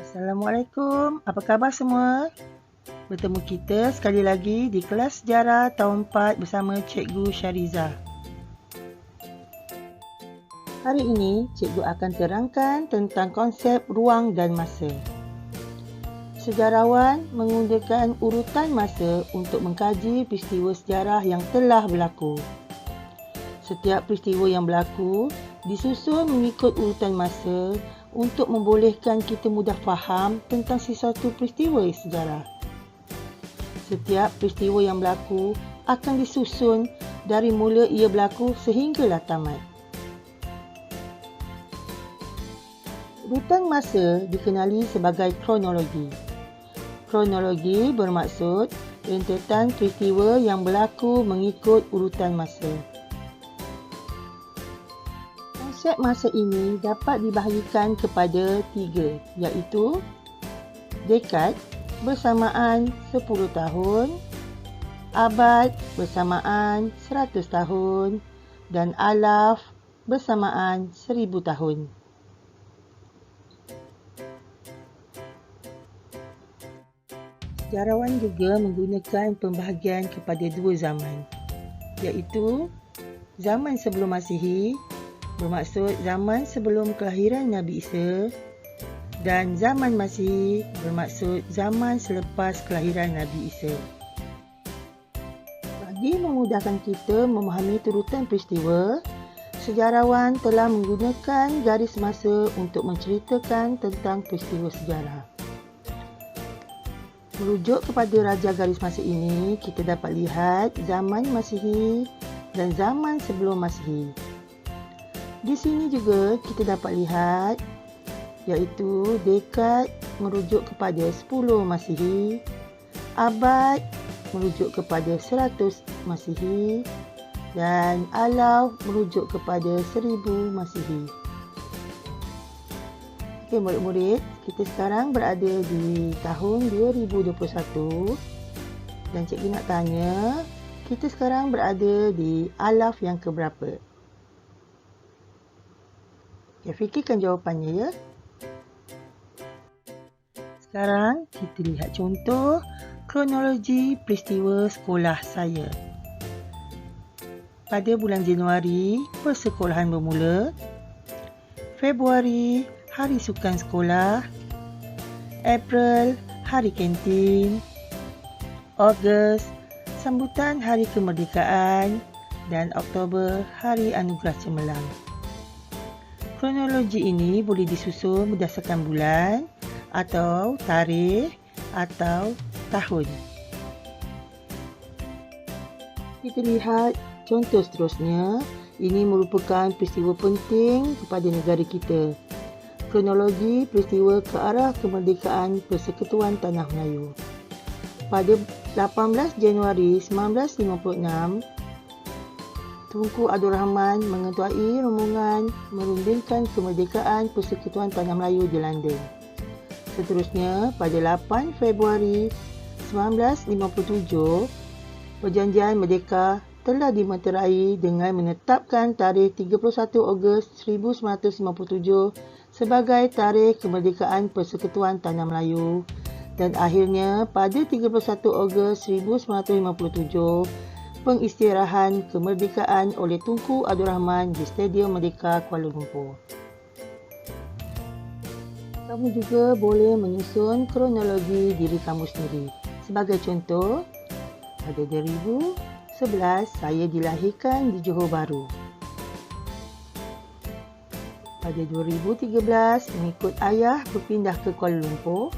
Assalamualaikum, apa khabar semua? Bertemu kita sekali lagi di kelas sejarah tahun 4 bersama Cikgu Syariza. Hari ini, Cikgu akan terangkan tentang konsep ruang dan masa. Sejarawan menggunakan urutan masa untuk mengkaji peristiwa sejarah yang telah berlaku. Setiap peristiwa yang berlaku disusun mengikut urutan masa untuk membolehkan kita mudah faham tentang sesuatu peristiwa sejarah. Setiap peristiwa yang berlaku akan disusun dari mula ia berlaku sehinggalah tamat. Urutan masa dikenali sebagai kronologi. Kronologi bermaksud rentetan peristiwa yang berlaku mengikut urutan masa. Konsep masa ini dapat dibahagikan kepada 3, iaitu dekad bersamaan 10 tahun, abad bersamaan 100 tahun dan alaf bersamaan 1000 tahun. Sejarawan juga menggunakan pembahagian kepada 2 zaman, iaitu zaman sebelum Masihi bermaksud zaman sebelum kelahiran Nabi Isa dan zaman Masihi bermaksud zaman selepas kelahiran Nabi Isa. Bagi memudahkan kita memahami turutan peristiwa, sejarawan telah menggunakan garis masa untuk menceritakan tentang peristiwa sejarah. Merujuk kepada raja garis masa ini, kita dapat lihat zaman Masihi dan zaman sebelum Masihi. Di sini juga kita dapat lihat iaitu dekad merujuk kepada 10 Masihi, abad merujuk kepada 100 Masihi dan alaf merujuk kepada 1000 Masihi. Okey murid-murid, kita sekarang berada di tahun 2021 dan cikgu nak tanya, kita sekarang berada di alaf yang keberapa? Okay, fikirkan jawapannya ya. Sekarang kita lihat contoh kronologi peristiwa sekolah saya. Pada bulan Januari, persekolahan bermula. Februari, hari sukan sekolah. April, hari kantin. Ogos, sambutan hari kemerdekaan. Dan Oktober, hari anugerah cemerlang. Kronologi ini boleh disusun berdasarkan bulan atau tarikh atau tahun. Kita lihat contoh seterusnya. Ini merupakan peristiwa penting kepada negara kita. Kronologi peristiwa ke arah kemerdekaan Persekutuan Tanah Melayu. Pada 18 Januari 1956, Tunku Abdul Rahman mengetuai rombongan merundingkan kemerdekaan Persekutuan Tanah Melayu di London. Seterusnya, pada 8 Februari 1957, Perjanjian Merdeka telah dimeterai dengan menetapkan tarikh 31 Ogos 1957 sebagai tarikh kemerdekaan Persekutuan Tanah Melayu dan akhirnya pada 31 Ogos 1957, pengistirahan kemerdekaan oleh Tunku Abdul Rahman di Stadium Merdeka Kuala Lumpur. Kamu juga boleh menyusun kronologi diri kamu sendiri. Sebagai contoh, pada 2011 saya dilahirkan di Johor Bahru. Pada 2013 mengikut ayah berpindah ke Kuala Lumpur.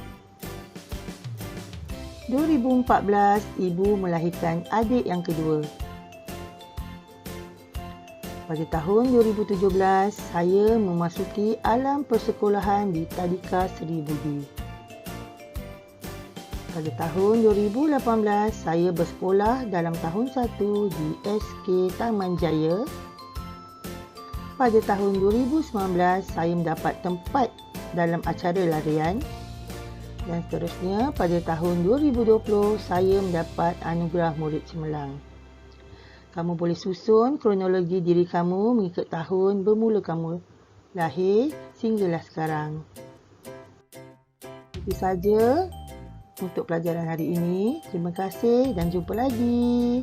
2014 ibu melahirkan adik yang kedua. Pada tahun 2017 saya memasuki alam persekolahan di Tadika Seri Budi. Pada tahun 2018 saya bersekolah dalam tahun 1 di SK Taman Jaya. Pada tahun 2019 saya mendapat tempat dalam acara larian. Dan seterusnya, pada tahun 2020, saya mendapat anugerah murid cemerlang. Kamu boleh susun kronologi diri kamu mengikut tahun bermula kamu lahir sehinggalah sekarang. Itu saja untuk pelajaran hari ini. Terima kasih dan jumpa lagi.